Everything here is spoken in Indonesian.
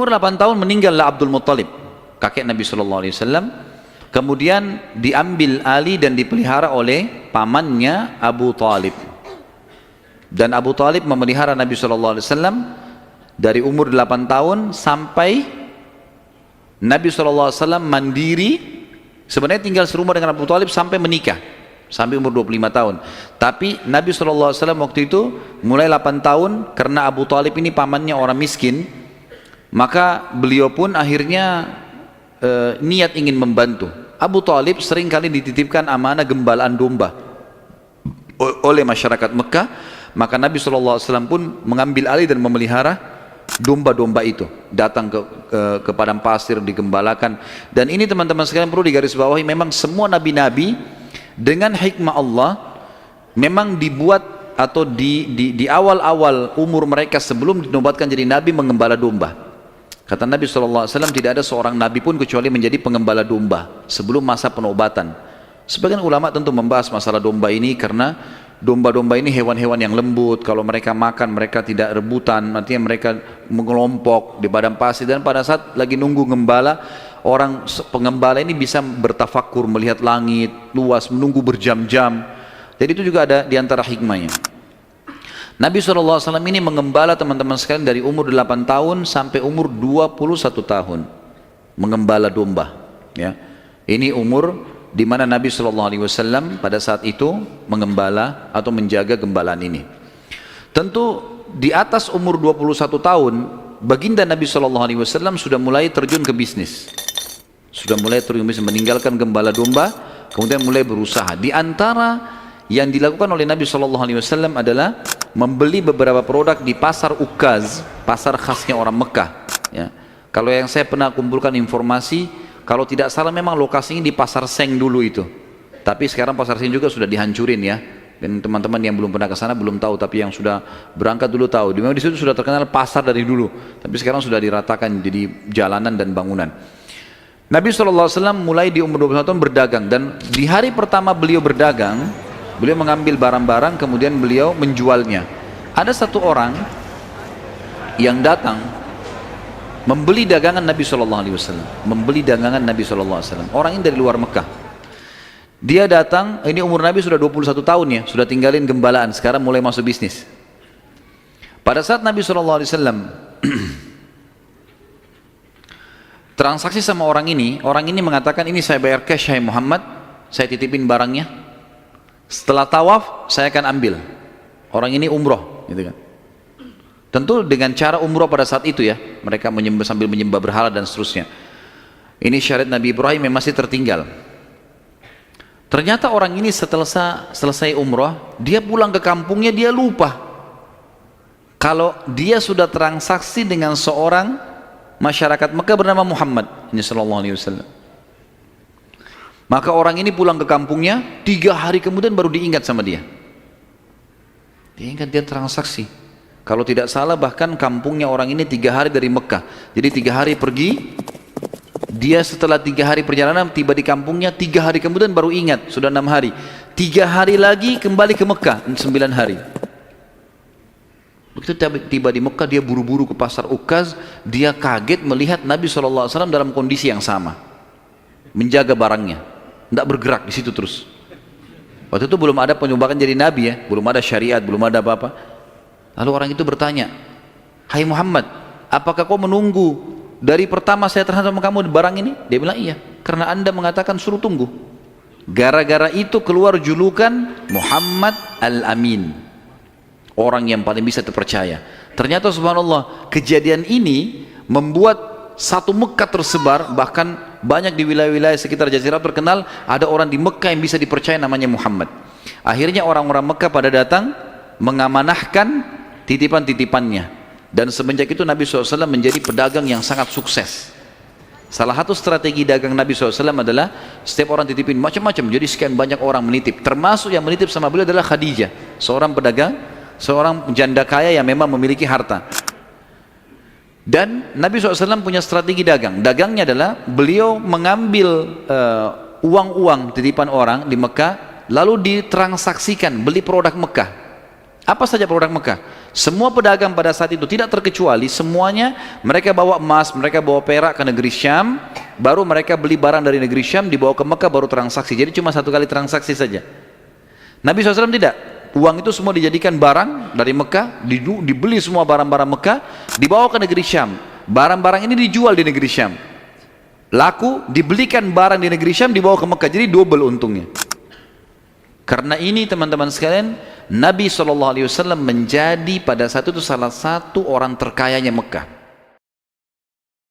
umur 8 tahun meninggallah Abdul Muttalib, kakek Nabi SAW. Kemudian diambil alih dan dipelihara oleh pamannya Abu Talib. Dan Abu Talib memelihara Nabi SAW dari umur 8 tahun sampai Nabi SAW mandiri. Sebenarnya tinggal serumah dengan Abu Talib sampai menikah, sampai umur 25 tahun. Tapi Nabi SAW waktu itu mulai 8 tahun, karena Abu Talib ini pamannya orang miskin, maka beliau pun akhirnya niat ingin membantu. Abu Talib sering kali dititipkan amanah gembalaan domba oleh masyarakat Mekah, maka Nabi SAW pun mengambil alih dan memelihara domba-domba itu, datang ke padang pasir, digembalakan. Dan ini teman-teman sekalian perlu digarisbawahi, memang semua nabi-nabi dengan hikmah Allah memang dibuat atau di awal-awal umur mereka sebelum dinobatkan jadi nabi mengembala domba. Kata Nabi SAW, tidak ada seorang nabi pun kecuali menjadi pengembala domba sebelum masa penobatan. Sebagian ulama tentu membahas masalah domba ini karena domba-domba ini hewan-hewan yang lembut, kalau mereka makan mereka tidak rebutan, artinya mereka mengelompok di padang pasir, dan pada saat lagi nunggu gembala, orang pengembala ini bisa bertafakur, melihat langit luas, menunggu berjam-jam. Jadi itu juga ada diantara hikmahnya. Nabi SAW ini mengembala teman-teman sekalian dari umur 8 tahun sampai umur 21 tahun mengembala domba, ya. Ini umur di mana Nabi SAW pada saat itu mengembala atau menjaga gembalaan ini. Tentu di atas umur 21 tahun baginda Nabi SAW sudah mulai terjun ke bisnis, sudah mulai terjun ke bisnis, meninggalkan gembala domba, kemudian mulai berusaha. Di antara yang dilakukan oleh Nabi SAW adalah membeli beberapa produk di pasar Ukaz, pasar khasnya orang Mekah, ya. Kalau yang saya pernah kumpulkan informasi, kalau tidak salah memang lokasinya di pasar Seng dulu itu, tapi sekarang pasar Seng juga sudah dihancurin, ya. Dan teman-teman yang belum pernah ke sana belum tahu, tapi yang sudah berangkat dulu tahu. Di situ sudah terkenal pasar dari dulu, tapi sekarang sudah diratakan jadi jalanan dan bangunan. Nabi SAW mulai di umur 21 tahun berdagang, dan di hari pertama beliau berdagang, beliau mengambil barang-barang kemudian beliau menjualnya. Ada satu orang yang datang membeli dagangan Nabi SAW, membeli dagangan Nabi SAW. Orang ini dari luar Mekah. Dia datang, ini umur Nabi sudah 21 tahun, ya, sudah tinggalin gembalaan, sekarang mulai masuk bisnis. Pada saat Nabi SAW transaksi sama orang ini mengatakan, ini saya bayar cash, hai Muhammad, saya titipin barangnya, setelah tawaf saya akan ambil. Orang ini umroh, gitu kan. Tentu dengan cara umroh pada saat itu, ya, mereka sambil menyembah berhala dan seterusnya. Ini syariat Nabi Ibrahim yang masih tertinggal. Ternyata orang ini setelah selesai umroh, dia pulang ke kampungnya, dia lupa kalau dia sudah transaksi dengan seorang masyarakat Mekah bernama Muhammad SAW. Maka orang ini pulang ke kampungnya, 3 hari kemudian baru diingat sama dia. Diingat dia transaksi. Kalau tidak salah bahkan kampungnya orang ini 3 hari dari Mekah. Jadi 3 hari pergi, dia setelah 3 hari perjalanan tiba di kampungnya, 3 hari kemudian baru ingat, sudah 6 hari. 3 hari lagi kembali ke Mekah, 9 hari. Begitu tiba di Mekah, dia buru-buru ke pasar Ukaz, dia kaget melihat Nabi SAW dalam kondisi yang sama, menjaga barangnya, tidak bergerak di situ terus. Waktu itu belum ada penyumbatan jadi Nabi, ya, belum ada syariat, belum ada apa-apa. Lalu orang itu bertanya, hai Muhammad, apakah kau menunggu dari pertama saya terhadap kamu di barang ini? Dia bilang iya, karena anda mengatakan suruh tunggu. Gara-gara itu keluar julukan Muhammad Al-Amin, orang yang paling bisa terpercaya. Ternyata subhanallah, kejadian ini membuat satu Mekah tersebar, bahkan banyak di wilayah-wilayah sekitar Jazirah terkenal ada orang di Mekah yang bisa dipercaya namanya Muhammad. Akhirnya orang-orang Mekah pada datang mengamanahkan titipan-titipannya, dan semenjak itu Nabi SAW menjadi pedagang yang sangat sukses. Salah satu strategi dagang Nabi SAW adalah setiap orang titipin macam-macam, jadi sekian banyak orang menitip, termasuk yang menitip sama beliau adalah Khadijah, seorang pedagang, seorang janda kaya yang memang memiliki harta. Dan Nabi SAW punya strategi dagang. Dagangnya adalah beliau mengambil uang-uang titipan orang di Mekah, lalu ditransaksikan, beli produk Mekah. Apa saja produk Mekah? Semua pedagang pada saat itu tidak terkecuali, semuanya mereka bawa emas, mereka bawa perak ke negeri Syam, baru mereka beli barang dari negeri Syam, dibawa ke Mekah baru transaksi. Jadi cuma satu kali transaksi saja. Nabi SAW tidak. Uang itu semua dijadikan barang dari Mekah, dibeli semua barang-barang Mekah, dibawa ke negeri Syam. Barang-barang ini dijual di negeri Syam. Laku, dibelikan barang di negeri Syam, dibawa ke Mekah. Jadi double untungnya. Karena ini teman-teman sekalian, Nabi SAW menjadi pada saat itu salah satu orang terkayanya Mekah.